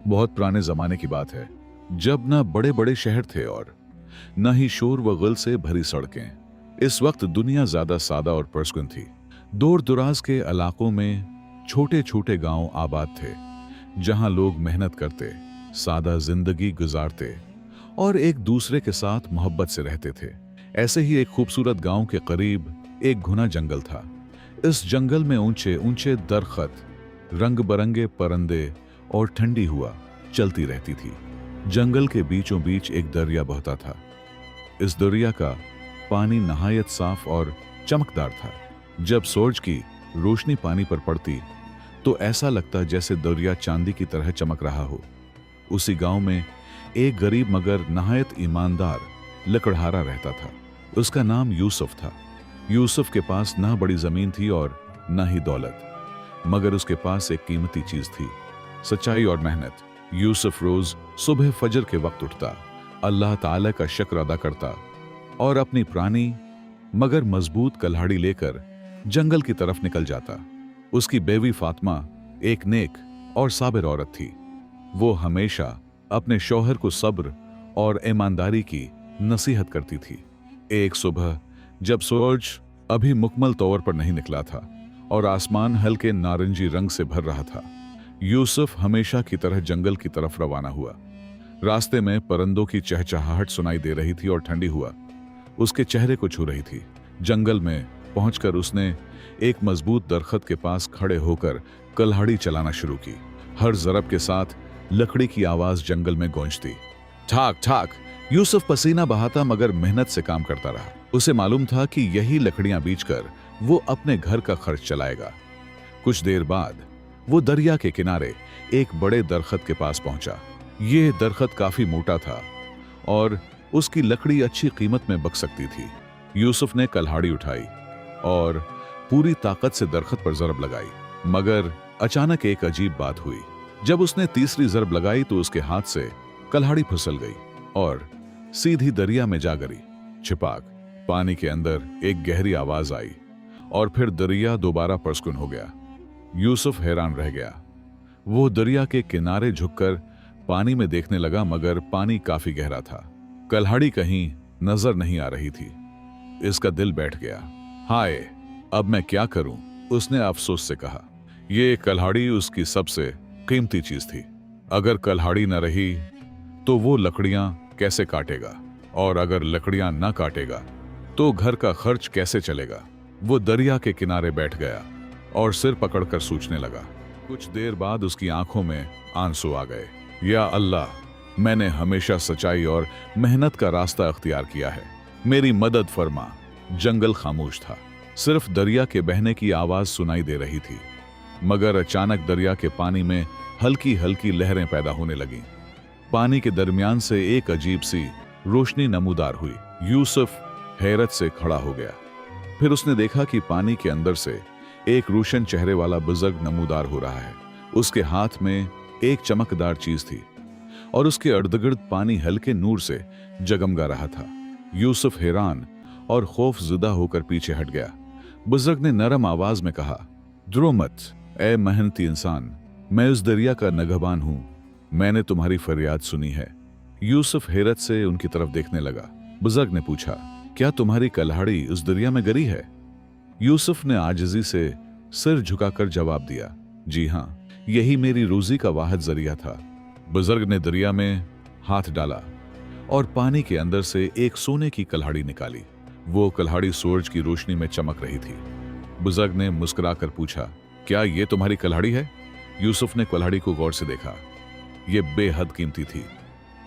बहुत पुराने जमाने की बात है, जब न बड़े बड़े शहर थे और न ही शोर व गुल से भरी सड़कें। इस वक्त दुनिया ज्यादा सादा और पुरसुकून थी। दूर दराज के इलाकों में छोटे छोटे गांव आबाद थे, जहां लोग मेहनत करते, सादा जिंदगी गुजारते और एक दूसरे के साथ मोहब्बत से रहते थे। ऐसे ही एक खूबसूरत गांव के करीब एक घना जंगल था। इस जंगल में ऊंचे ऊंचे दरख्त, रंग बरंगे परिंदे और ठंडी हवा चलती रहती थी। जंगल के बीचों बीच एक दरिया बहता था। इस दरिया का पानी नहायत साफ और चमकदार था। जब सूरज की रोशनी पानी पर पड़ती तो ऐसा लगता जैसे दरिया चांदी की तरह चमक रहा हो। उसी गांव में एक गरीब मगर नहायत ईमानदार लकड़हारा रहता था। उसका नाम यूसुफ था। यूसुफ के पास ना बड़ी जमीन थी और ना ही दौलत, मगर उसके पास एक कीमती चीज थी, सच्चाई और मेहनत। यूसुफ रोज सुबह फजर के वक्त उठता, अल्लाह ताला का शुक्र अदा करता और अपनी पुरानी मगर मजबूत कल्हाड़ी लेकर जंगल की तरफ निकल जाता। उसकी बेवी फातिमा एक नेक और साबिर औरत थी। वो हमेशा अपने शौहर को सब्र और ईमानदारी की नसीहत करती थी। एक सुबह जब सूरज अभी मुकम्मल तौर पर नहीं निकला था और आसमान हल्के नारंगी रंग से भर रहा था, यूसुफ हमेशा की तरह जंगल की तरफ रवाना हुआ। रास्ते में परिंदों की चहचहाहट सुनाई दे रही थी और ठंडी हवा उसके चेहरे को छू रही थी। जंगल में पहुंचकर उसने एक मजबूत दरख्त के पास खड़े होकर कल्हाड़ी चलाना शुरू की। हर जरब के साथ लकड़ी की आवाज जंगल में गूंजती। ठाक ठाक। यूसुफ पसीना बहाता मगर मेहनत से काम करता रहा। उसे मालूम था कि यही लकड़ियां बेचकर वो अपने घर का खर्च चलाएगा। कुछ देर बाद वो दरिया के किनारे एक बड़े दरख्त के पास पहुंचा। ये दरख्त काफी मोटा था और उसकी लकड़ी अच्छी कीमत में बक सकती थी। यूसुफ ने कल्हाड़ी उठाई और पूरी ताकत से दरख्त पर जरब लगाई, मगर अचानक एक अजीब बात हुई। जब उसने तीसरी जरब लगाई तो उसके हाथ से कल्हाड़ी फिसल गई और सीधी दरिया में जा गिरी। छिपाक। पानी के अंदर एक गहरी आवाज आई और फिर दरिया दोबारा पुरसुकून हो गया। यूसुफ हैरान रह गया। वो दरिया के किनारे झुककर पानी में देखने लगा, मगर पानी काफी गहरा था। कल्हाड़ी कहीं नजर नहीं आ रही थी। इसका दिल बैठ गया। हाय, अब मैं क्या करूं? उसने अफसोस से कहा। ये कल्हाड़ी उसकी सबसे कीमती चीज थी। अगर कल्हाड़ी न रही तो वो लकड़ियां कैसे काटेगा, और अगर लकड़ियां न काटेगा तो घर का खर्च कैसे चलेगा? वो दरिया के किनारे बैठ गया और सिर पकड़कर सोचने लगा। कुछ देर बाद उसकी आंखों में आंसू आ गए। या अल्लाह, मैंने हमेशा सच्चाई और मेहनत का रास्ता अख्तियार किया है, मेरी मदद फरमा। जंगल खामोश था। सिर्फ दरिया के बहने की आवाज सुनाई दे रही थी, मगर अचानक दरिया के पानी में हल्की हल्की लहरें पैदा होने लगीं। पानी के दरमियान से एक अजीब सी रोशनी नमूदार हुई। यूसुफ हैरत से खड़ा हो गया। फिर उसने देखा कि पानी के अंदर से एक रोशन चेहरे वाला बुजुर्ग नमूदार हो रहा है। उसके हाथ में एक चमकदार चीज थी और उसके इर्द-गिर्द पानी हल्के नूर से जगमगा रहा था। यूसुफ हैरान और खौफजुदा होकर पीछे हट गया। बुजुर्ग ने नरम आवाज में कहा, डरो मत ए मेहनती इंसान, मैं उस दरिया का नगहबान हूं। मैंने तुम्हारी फरियाद सुनी है। यूसुफ हैरत से उनकी तरफ देखने लगा। बुजुर्ग ने पूछा, क्या तुम्हारी कल्हाड़ी उस दरिया में गिरी है? यूसुफ ने आजिजी से सिर झुकाकर जवाब दिया, जी हां, यही मेरी रोजी का वाहिद जरिया था। बुजुर्ग ने दरिया में हाथ डाला और पानी के अंदर से एक सोने की कल्हाड़ी निकाली। वो कल्हाड़ी सूरज की रोशनी में चमक रही थी। बुजुर्ग ने मुस्कुराकर पूछा, क्या ये तुम्हारी कल्हाड़ी है? यूसुफ ने कल्हाड़ी को गौर से देखा। यह बेहद कीमती थी,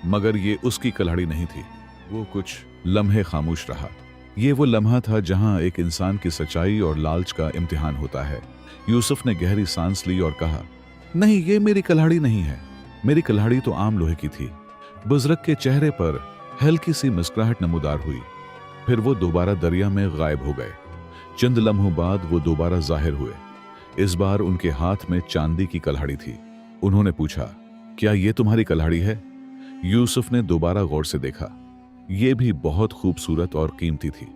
मगर ये उसकी कल्हाड़ी नहीं थी। वो कुछ लम्हे खामोश रहा। ये वो लम्हा था जहां एक इंसान की सच्चाई और लालच का इम्तिहान होता है। यूसुफ ने गहरी सांस ली और कहा, नहीं, ये मेरी कल्हाड़ी नहीं है। मेरी कल्हाड़ी तो आम लोहे की थी। बुजुर्ग के चेहरे पर हल्की सी मुस्कुराहट नमूदार हुई। फिर वो दोबारा दरिया में गायब हो गए। चंद लम्हों बाद वो दोबारा जाहिर हुए। इस बार उनके हाथ में चांदी की कल्हाड़ी थी। उन्होंने पूछा, क्या ये तुम्हारी कल्हाड़ी है? यूसुफ ने दोबारा गौर से देखा। ये भी बहुत खूबसूरत और कीमती थी,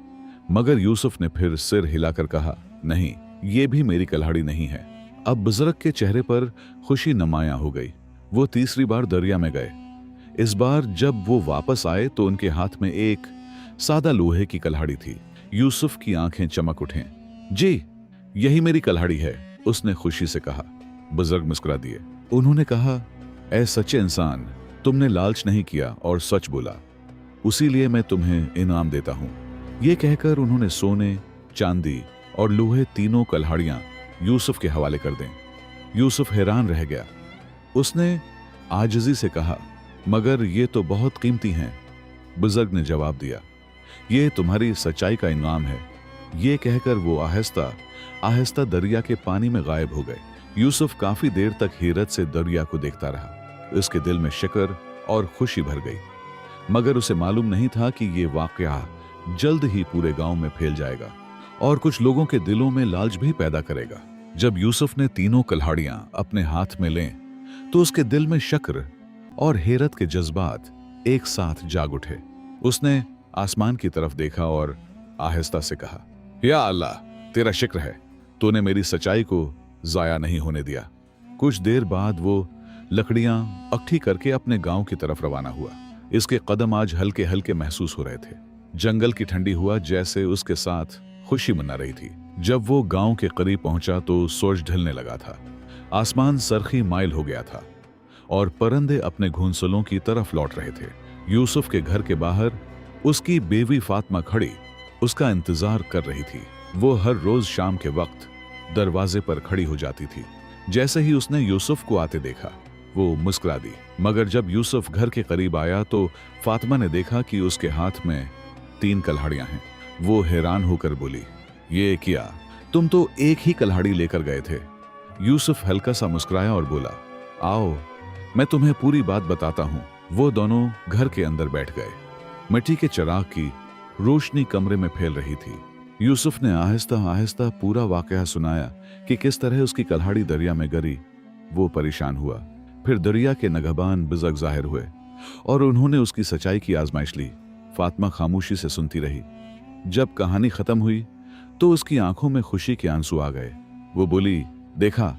मगर यूसुफ ने फिर सिर हिलाकर कहा, नहीं, ये भी मेरी कल्हाड़ी नहीं है। अब बुजुर्ग के चेहरे पर खुशी नुमायां हो गई। वो तीसरी बार दरिया में गए। इस बार जब वो वापस आए तो उनके हाथ में एक सादा लोहे की कल्हाड़ी थी। यूसुफ की आंखें चमक उठें। जी, यही मेरी कल्हाड़ी है, उसने खुशी से कहा। बुजुर्ग मुस्कुरा दिए। उन्होंने कहा, ऐ सच्चे इंसान, तुमने लालच नहीं किया और सच बोला, उसी लिए मैं तुम्हें इनाम देता हूं। ये कहकर उन्होंने सोने, चांदी और लोहे तीनों कल्हाड़ियां यूसुफ के हवाले कर दें। यूसुफ हैरान रह गया। उसने आजिज़ी से कहा, मगर ये तो बहुत कीमती हैं। बुजुर्ग ने जवाब दिया, ये तुम्हारी सच्चाई का इनाम है। ये कहकर वो आहिस्ता आहिस्ता दरिया के पानी में गायब हो गए। यूसुफ काफी देर तक हैरत से दरिया को देखता रहा। उसके दिल में शिकर और खुशी भर गई, मगर उसे मालूम नहीं था कि ये वाकया जल्द ही पूरे गांव में फैल जाएगा और कुछ लोगों के दिलों में लालच भी पैदा करेगा। जब यूसुफ ने तीनों कल्हाड़ियां अपने हाथ में लें तो उसके दिल में शक्र और हैरत के जज्बात एक साथ जाग उठे। उसने आसमान की तरफ देखा और आहिस्ता से कहा, या अल्लाह, तेरा शुक्र है, तूने मेरी सच्चाई को जाया नहीं होने दिया। कुछ देर बाद वो लकड़ियां इकट्ठी करके अपने गांव की तरफ रवाना हुआ। इसके कदम आज हल्के हल्के महसूस हो रहे थे। जंगल की ठंडी हुआ जैसे उसके साथ खुशी मना रही थी। जब वो गांव के करीब पहुंचा तो सूरज ढलने लगा था। आसमान सरखी माइल हो गया था और परिंदे अपने घोंसलों की तरफ लौट रहे थे। यूसुफ के घर के बाहर उसकी बेवी फातिमा खड़ी उसका इंतजार कर रही थी। वो हर रोज शाम के वक्त दरवाजे पर खड़ी हो जाती थी। जैसे ही उसने यूसुफ को आते देखा, वो मुस्कुरा दी। मगर जब यूसुफ घर के करीब आया तो फातिमा ने देखा कि उसके हाथ में 3 कल्हाड़ियां हैं। वो हैरान होकर बोली, ये क्या, तुम तो एक ही कल्हाड़ी लेकर गए थे। यूसुफ हल्का सा मुस्कुराया और बोला, आओ मैं तुम्हें पूरी बात बताता हूं। वो दोनों घर के अंदर बैठ गए। मिट्टी के चिराग की रोशनी कमरे में फैल रही थी। यूसुफ ने आहिस्ता आहिस्ता पूरा वाकया सुनाया कि किस तरह उसकी कल्हाड़ी दरिया में गिरी। वो परेशान हुआ। फिर दरिया के नगहबान बुजुर्ग जाहिर हुए और उन्होंने उसकी सच्चाई की आजमाइश ली। फातिमा खामोशी से सुनती रही। जब कहानी खत्म हुई तो उसकी आंखों में खुशी के आंसू आ गए। वो बोली, देखा,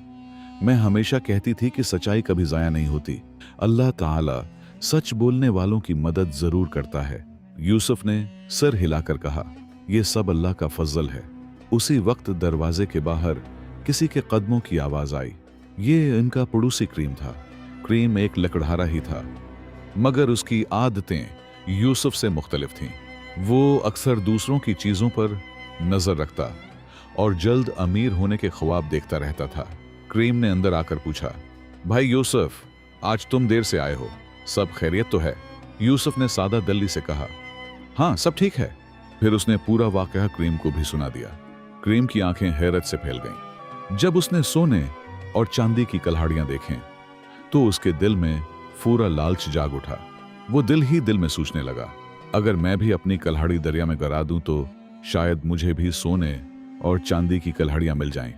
मैं हमेशा कहती थी कि सच्चाई कभी जाया नहीं होती। अल्लाह ताला सच बोलने वालों की मदद जरूर करता है। यूसुफ ने सर हिलाकर कहा, यह सब अल्लाह का फजल है। उसी वक्त दरवाजे के बाहर किसी के कदमों की आवाज आई। ये इनका पड़ोसी क्रीम था। क्रीम एक लकड़हारा ही था, मगर उसकी आदतें यूसुफ से मुख्तलिफ थीं। वो अक्सर दूसरों की चीजों पर नजर रखता और जल्द अमीर होने के ख्वाब देखता रहता था। क्रीम ने अंदर आकर पूछा, भाई यूसुफ, आज तुम देर से आए हो, सब खैरियत तो है? यूसुफ ने सादा दिली से कहा, हाँ सब ठीक है। फिर उसने पूरा वाकया क्रीम को भी सुना दिया। क्रीम की आंखें हैरत से फैल गईं। जब उसने सोने और चांदी की कल्हाड़ियां देखें तो उसके दिल में पूरा लालच जाग उठा। वो दिल ही दिल में सोचने लगा, अगर मैं भी अपनी कल्हाड़ी दरिया में गिरा दूं तो शायद मुझे भी सोने और चांदी की कल्हाड़ियां मिल जाएं।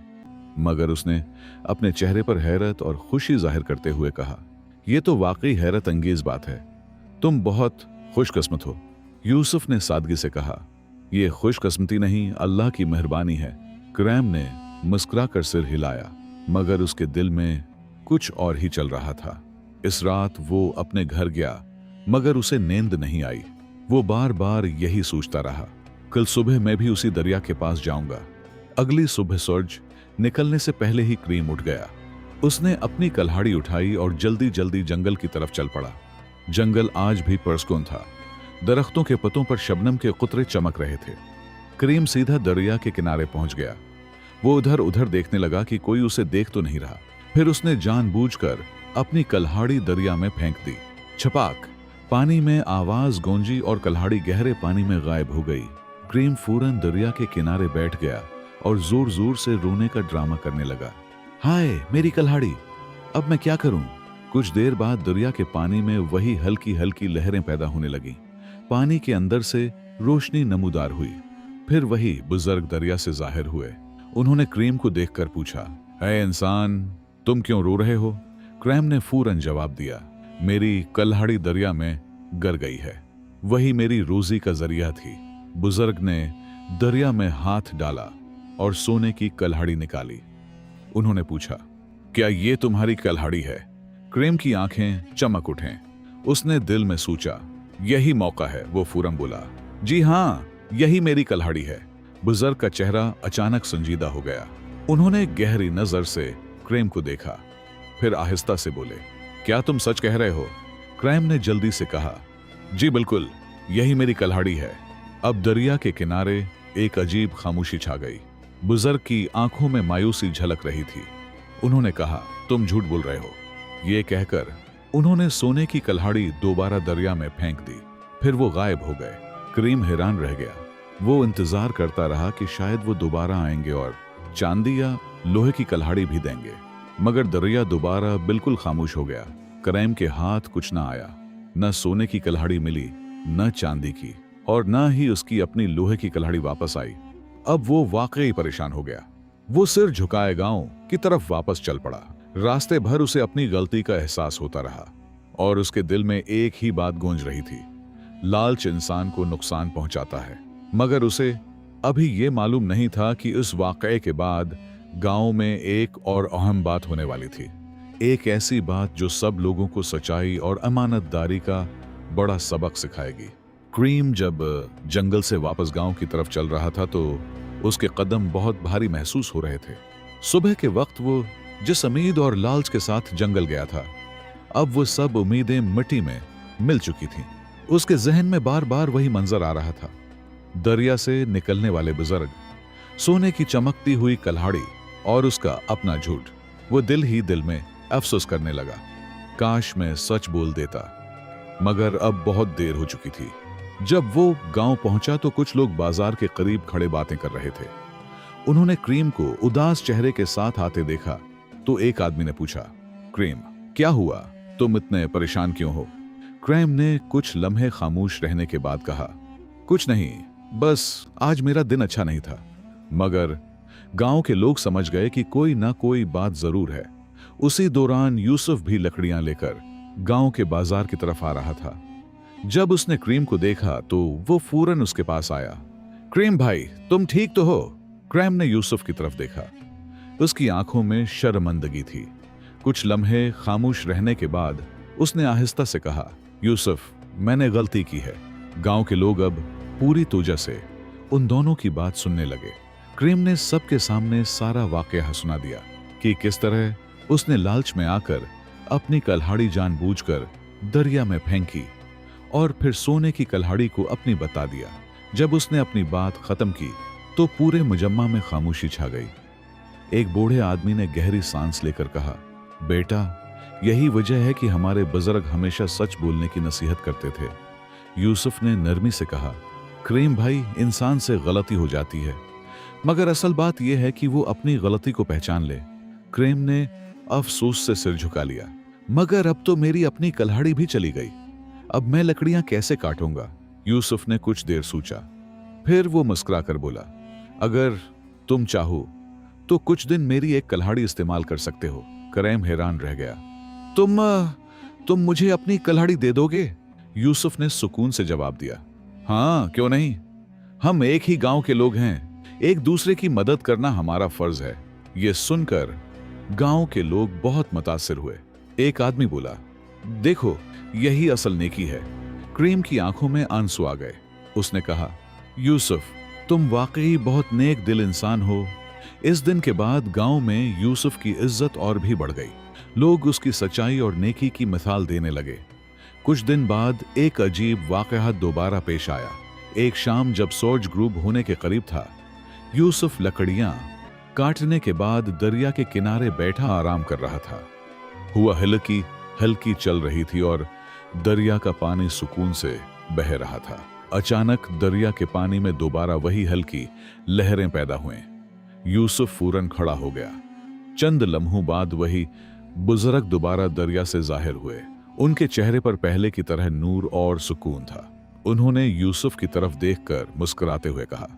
मगर उसने अपने चेहरे पर हैरत और खुशी जाहिर करते हुए कहा, यह तो वाकई हैरत अंगेज बात है, तुम बहुत खुशकिस्मत हो। यूसुफ ने सादगी से कहा, यह खुशकिस्मती नहीं, अल्लाह की मेहरबानी है। क्रीम ने मुस्कुराकर सिर हिलाया, मगर उसके दिल में कुछ और ही चल रहा था। इस रात वो अपने घर गया, मगर उसे नींद नहीं आई। वो बार बार यही सोचता रहा, कल सुबह मैं भी उसी दरिया के पास जाऊंगा। अगली सुबह सूरज निकलने से पहले ही क्रीम उठ गया। उसने अपनी कल्हाड़ी उठाई और जल्दी जल्दी जंगल की तरफ चल पड़ा। जंगल आज भी पुरस्कून था। दरख्तों के पत्तों पर शबनम के कुतरे चमक रहे थे। क्रीम सीधा दरिया के किनारे पहुंच गया। वो उधर उधर देखने लगा कि कोई उसे देख तो नहीं रहा। फिर उसने जानबूझकर अपनी कल्हाड़ी दरिया में फेंक दी। छपाक, पानी में आवाज गूंजी और कल्हाड़ी गहरे पानी में गायब हो गई। क्रीम फौरन दरिया के किनारे बैठ गया और जोर जोर से रोने का ड्रामा करने लगा। हाय मेरी कल्हाड़ी, अब मैं क्या करूं? कुछ देर बाद दरिया के पानी में वही हल्की हल्की लहरें पैदा होने लगी। पानी के अंदर से रोशनी नमूदार हुई। फिर वही बुजुर्ग दरिया से जाहिर हुए। उन्होंने क्रीम को देखकर पूछा, ऐ इंसान, तुम क्यों रो रहे हो? क्रीम ने फौरन जवाब दिया, मेरी कल्हाड़ी दरिया में गिर गई है। वही मेरी रोजी का जरिया थी। बुजुर्ग ने दरिया में हाथ डाला और सोने की कल्हाड़ी निकाली। उन्होंने पूछा, क्या ये तुम्हारी कल्हाड़ी है? क्रीम की आंखें चमक उठें। उसने दिल में सोचा, यही मौका है। वो फौरन बोला, जी हाँ, यही मेरी कल्हाड़ी है। बुजुर्ग का चेहरा अचानक संजीदा हो गया। उन्होंने गहरी नजर से क्रीम को देखा, फिर आहिस्ता से बोले, क्या तुम सच कह रहे हो? क्रीम ने जल्दी से कहा, जी बिल्कुल, यही मेरी कल्हाड़ी है। अब दरिया के किनारे एक अजीब खामोशी छा गई। बुजुर्ग की आंखों में मायूसी झलक रही थी। उन्होंने कहा, तुम झूठ बोल रहे हो। ये कहकर उन्होंने सोने की कल्हाड़ी दोबारा दरिया में फेंक दी। फिर वो गायब हो गए। क्रीम हैरान रह गया। वो इंतजार करता रहा कि शायद वो दोबारा आएंगे और चांदी या लोहे की कल्हाड़ी भी देंगे, मगर दरिया दोबारा बिल्कुल खामोश हो गया। क्रीम के हाथ कुछ ना आया। न सोने की कल्हाड़ी मिली, न चांदी की, और न ही उसकी अपनी लोहे की कल्हाड़ी वापस आई। अब वो वाकई परेशान हो गया। वो सिर झुकाए गांव की तरफ वापस चल पड़ा। रास्ते भर उसे अपनी गलती का एहसास होता रहा और उसके दिल में एक ही बात गूंज रही थी, लालच इंसान को नुकसान पहुंचाता है। मगर उसे अभी ये मालूम नहीं था कि उस वाकये के बाद गांव में एक और अहम बात होने वाली थी। एक ऐसी बात जो सब लोगों को सच्चाई और अमानतदारी का बड़ा सबक सिखाएगी। क्रीम जब जंगल से वापस गांव की तरफ चल रहा था तो उसके कदम बहुत भारी महसूस हो रहे थे। सुबह के वक्त वो जिस उम्मीद और लालच के साथ जंगल गया था, अब वो सब उम्मीदें मिट्टी में मिल चुकी थीं। उसके जहन में बार बार वही मंजर आ रहा था, दरिया से निकलने वाले बुजुर्ग, सोने की चमकती हुई कल्हाड़ी और उसका अपना झूठ। वो दिल ही दिल में अफसोस करने लगा, काश मैं सच बोल देता। मगर अब बहुत देर हो चुकी थी। जब वो गांव पहुंचा तो कुछ लोग बाजार के करीब खड़े बातें कर रहे थे। उन्होंने क्रीम को उदास चेहरे के साथ आते देखा तो एक आदमी ने पूछा, क्रीम, क्या हुआ? तुम इतने परेशान क्यों हो? क्रीम ने कुछ लम्हे खामोश रहने के बाद कहा, कुछ नहीं, बस आज मेरा दिन अच्छा नहीं था। मगर गांव के लोग समझ गए कि कोई ना कोई बात जरूर है। उसी दौरान यूसुफ भी लकड़ियां लेकर गांव के बाजार की तरफ आ रहा था। जब उसने क्रीम को देखा तो वो फौरन उसके पास आया। क्रीम भाई, तुम ठीक तो हो? क्रीम ने यूसुफ की तरफ देखा। उसकी आंखों में शर्मिंदगी थी। कुछ लम्हे खामोश रहने के बाद उसने आहिस्ता से कहा, यूसुफ, मैंने गलती की है। गांव के लोग अब पूरी तोजा से उन दोनों की बात सुनने लगे। क्रीम ने सबके सामने सारा वाकया सुना दिया कि किस तरह उसने लालच में आकर अपनी कल्हाड़ी जानबूझकर दरिया में फेंकी और फिर सोने की कल्हाड़ी को अपनी बता दिया। जब उसने अपनी बात खत्म की तो पूरे मुजम्मा में खामोशी छा गई। एक बूढ़े आदमी ने गहरी सांस लेकर कहा, बेटा, यही वजह है कि हमारे बुजुर्ग हमेशा सच बोलने की नसीहत करते थे। यूसुफ ने नरमी से कहा, क्रीम भाई, इंसान से गलती हो जाती है, मगर असल बात यह है कि वो अपनी गलती को पहचान ले। क्रीम ने अफसोस से सिर झुका लिया, मगर अब तो मेरी अपनी कल्हाड़ी भी चली गई। अब मैं लकड़ियां कैसे काटूंगा? यूसुफ ने कुछ देर सोचा, फिर वो मुस्कुराकर बोला, अगर तुम चाहो तो कुछ दिन मेरी एक कल्हाड़ी इस्तेमाल कर सकते हो। क्रीम हैरान रह गया। तुम मुझे अपनी कल्हाड़ी दे दोगे? यूसुफ ने सुकून से जवाब दिया, हाँ, क्यों नहीं। हम एक ही गांव के लोग हैं, एक दूसरे की मदद करना हमारा फर्ज है। यह सुनकर गांव के लोग बहुत मुतासिर हुए। एक आदमी बोला, देखो, यही असल नेकी है। क्रीम की आंखों में आंसू आ गए। उसने कहा, यूसुफ, तुम वाकई बहुत नेक दिल इंसान हो। इस दिन के बाद गांव में यूसुफ की इज्जत और भी बढ़ गई। लोग उसकी सच्चाई और नेकी की मिसाल देने लगे। कुछ दिन बाद एक अजीब वाकया दोबारा पेश आया। एक शाम जब सूरज ग्रूब होने के करीब था, यूसुफ लकड़ियां काटने के बाद दरिया के किनारे बैठा आराम कर रहा था। हुआ हल्की हल्की चल रही थी और दरिया का पानी सुकून से बह रहा था। अचानक दरिया के पानी में दोबारा वही हल्की लहरें पैदा हुए। यूसुफ फौरन खड़ा हो गया। चंद लम्हों बाद वही बुजुर्ग दोबारा दरिया से जाहिर हुए। उनके चेहरे पर पहले की तरह नूर और सुकून था। उन्होंने यूसुफ की तरफ देखकर मुस्कुराते हुए कहा,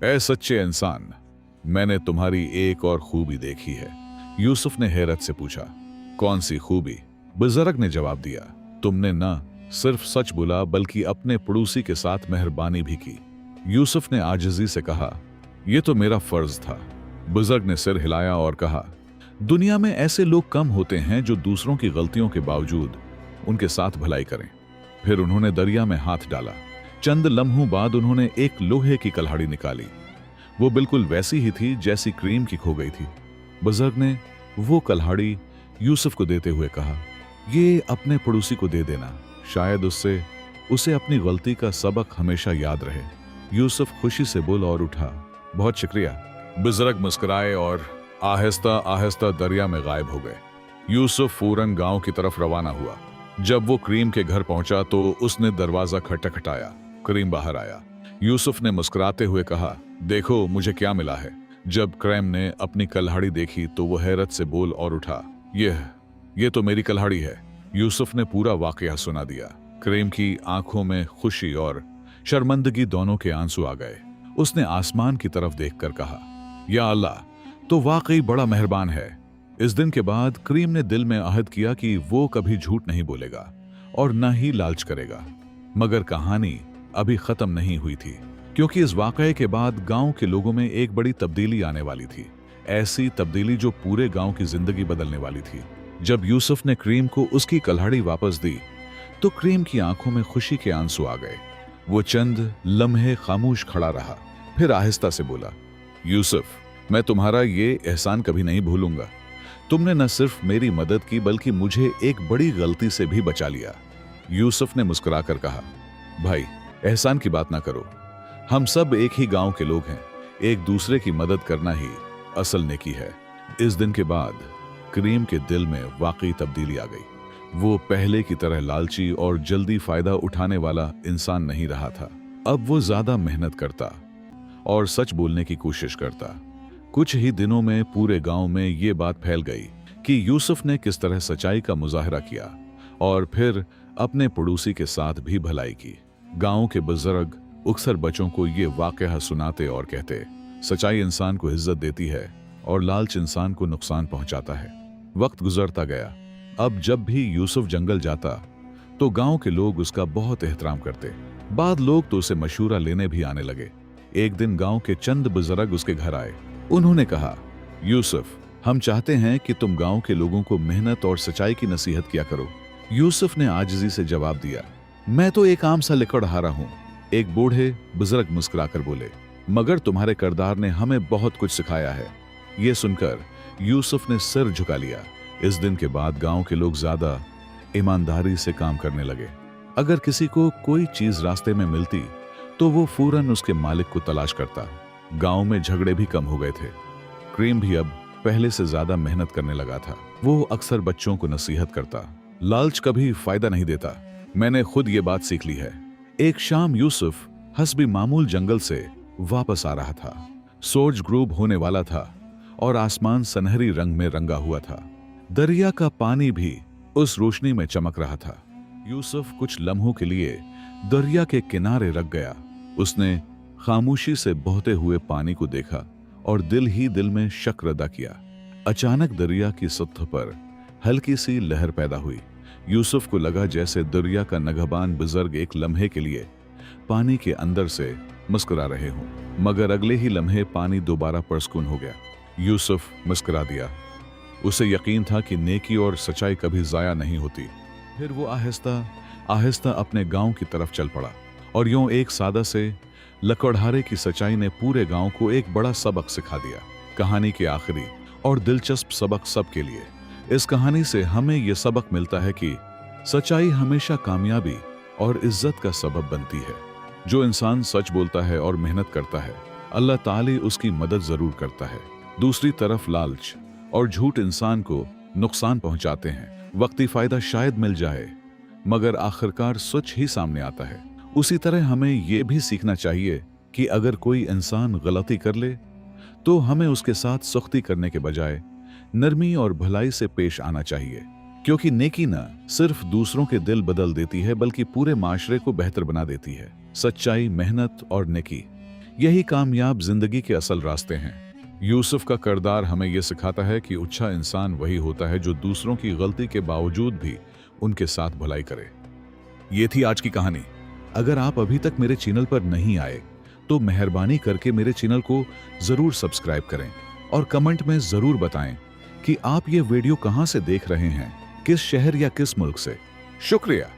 ऐ सच्चे इंसान, मैंने तुम्हारी एक और खूबी देखी है। यूसुफ ने हैरत से पूछा, कौन सी खूबी? बुजुर्ग ने जवाब दिया, तुमने न सिर्फ सच बोला बल्कि अपने पड़ोसी के साथ मेहरबानी भी की। यूसुफ ने आजिजी से कहा, यह तो मेरा फर्ज था। बुजुर्ग ने सिर हिलाया और कहा, दुनिया में ऐसे लोग कम होते हैं जो दूसरों की गलतियों के बावजूद उनके साथ भलाई करें। फिर उन्होंने दरिया में हाथ डाला। चंद लम्हों बाद उन्होंने एक लोहे की कल्हाड़ी निकाली। वो बिल्कुल वैसी ही थी जैसी क्रीम की खो गई थी। बुजुर्ग ने वो कल्हाड़ी यूसुफ को देते हुए कहा, ये अपने पड़ोसी को दे देना, शायद उससे उसे अपनी गलती का सबक हमेशा याद रहे। यूसुफ खुशी से बोला और उठा, बहुत शुक्रिया। बुजुर्ग मुस्कुराए और आहिस्ता आहिस्ता दरिया में गायब हो गए। यूसुफ फौरन गांव की तरफ रवाना हुआ। जब वो क्रीम के घर पहुंचा तो उसने दरवाजा खटखटाया। क्रीम बाहर आया। यूसुफ ने मुस्कुराते हुए कहा, देखो मुझे क्या मिला है। जब क्रीम ने अपनी कल्हाड़ी देखी तो वो हैरत से बोल और उठा, ये तो मेरी कल्हाड़ी है। यूसुफ ने पूरा वाकया सुना दिया। क्रीम की आंखों में खुशी और शर्मिंदगी दोनों के आंसू आ गए। उसने आसमान की तरफ देखकर कहा, या अल्लाह, तो वाकई बड़ा मेहरबान है। इस दिन के बाद क्रीम ने दिल में अहद किया कि वो कभी झूठ नहीं बोलेगा और न ही लालच करेगा। मगर कहानी अभी खत्म नहीं हुई थी, क्योंकि इस वाकये के बाद गांव के लोगों में एक बड़ी तब्दीली आने वाली थी। ऐसी तब्दीली जो पूरे गांव की जिंदगी बदलने वाली थी। जब यूसुफ ने क्रीम को उसकी कल्हाड़ी वापस दी तो क्रीम की आंखों में खुशी के आंसू आ गए। वो चंद लम्हे खामोश खड़ा रहा, फिर आहिस्ता से बोला, यूसुफ, मैं तुम्हारा ये एहसान कभी नहीं भूलूंगा। तुमने न सिर्फ मेरी मदद की बल्कि मुझे एक बड़ी गलती से भी बचा लिया। यूसुफ ने मुस्कुराकर कहा, भाई एहसान की बात ना करो, हम सब एक ही गांव के लोग हैं। एक दूसरे की मदद करना ही असल नेकी है। इस दिन के बाद क्रीम के दिल में वाकई तब्दीली आ गई। वो पहले की तरह लालची और जल्दी फायदा उठाने वाला इंसान नहीं रहा था। अब वो ज्यादा मेहनत करता और सच बोलने की कोशिश करता। कुछ ही दिनों में पूरे गांव में ये बात फैल गई कि यूसुफ ने किस तरह सच्चाई का मुजाहरा किया और फिर अपने पड़ोसी के साथ भी भलाई की। गांव के बुजुर्ग अक्सर बच्चों को ये वाकया सुनाते और कहते, सच्चाई इंसान को इज्जत देती है और लालच इंसान को नुकसान पहुंचाता है। वक्त गुजरता गया। अब जब भी यूसुफ जंगल जाता तो गांव के लोग उसका बहुत एहतराम करते। बाद लोग तो उसे मशूरा लेने भी आने लगे। एक दिन गांव के चंद बुजुर्ग उसके घर आए। उन्होंने कहा, यूसुफ, हम चाहते हैं कि तुम गांव के लोगों को मेहनत और सच्चाई की नसीहत किया करो। यूसुफ ने आजिजी से जवाब दिया, मैं तो एक आम सा लकड़हारा हूं। एक बूढ़े बुजुर्ग मुस्कुराकर बोले, मगर तुम्हारे किरदार ने हमें बहुत कुछ सिखाया है। यह सुनकर यूसुफ ने सिर झुका लिया। इस दिन के बाद गांव के लोग ज्यादा ईमानदारी से काम करने लगे। अगर किसी को कोई चीज रास्ते में मिलती तो वो फौरन उसके मालिक को तलाश करता। गांव में झगड़े भी कम हो गए थे। क्रीम भी अब पहले से ज्यादा मेहनत करने लगा था। वो अक्सर बच्चों को नसीहत करता, लालच कभी फायदा नहीं देता। मैंने खुद ये बात सीख ली है। एक शाम यूसुफ हस्बी मामूल जंगल से वापस आ रहा था। सूरज ग्रूब होने वाला था और आसमान सुनहरी रंग में रंगा हुआ था। दरिया का पानी भी उस रोशनी में चमक रहा था। यूसुफ कुछ लम्हों के लिए दरिया के किनारे रख गया। उसने खामोशी से बहते हुए पानी को देखा और दिल ही दिल में शक अदा किया। अचानक दरिया की सतह पर हल्की सी लहर पैदा हुई। यूसुफ को लगा जैसे दरिया का नगहबान बुजुर्ग एक लम्हे के लिए पानी के अंदर से मुस्कुरा रहे हों, मगर अगले ही लम्हे पानी दोबारा पुरस्कून हो गया। यूसुफ मुस्कुरा दिया। उसे यकीन था कि नेकी और सच्चाई कभी जाया नहीं होती। फिर वो आहिस्ता आहिस्ता अपने गांव की तरफ चल पड़ा और यूं एक सादा से लकड़हारे की सच्चाई ने पूरे गांव को एक बड़ा सबक सिखा दिया। कहानी के आखिरी और दिलचस्प सबक सबके लिए। इस कहानी से हमें यह सबक मिलता है कि सच्चाई हमेशा कामयाबी और इज्जत का सबब बनती है। जो इंसान सच बोलता है और मेहनत करता है, अल्लाह ताला उसकी मदद जरूर करता है। दूसरी तरफ लालच और झूठ इंसान को नुकसान पहुंचाते हैं। वक्ती फायदा शायद मिल जाए, मगर आखिरकार सच ही सामने आता है। उसी तरह हमें यह भी सीखना चाहिए कि अगर कोई इंसान गलती कर ले तो हमें उसके साथ सख्ती करने के बजाय नरमी और भलाई से पेश आना चाहिए, क्योंकि नेकी न सिर्फ दूसरों के दिल बदल देती है बल्कि पूरे माशरे को बेहतर बना देती है। सच्चाई, मेहनत और नेकी, यही कामयाब जिंदगी के असल रास्ते हैं। यूसुफ का किरदार हमें यह सिखाता है कि अच्छा इंसान वही होता है जो दूसरों की गलती के बावजूद भी उनके साथ भलाई करे। ये थी आज की कहानी। अगर आप अभी तक मेरे चैनल पर नहीं आए तो मेहरबानी करके मेरे चैनल को जरूर सब्सक्राइब करें और कमेंट में जरूर बताएं कि आप ये वीडियो कहां से देख रहे हैं, किस शहर या किस मुल्क से। शुक्रिया।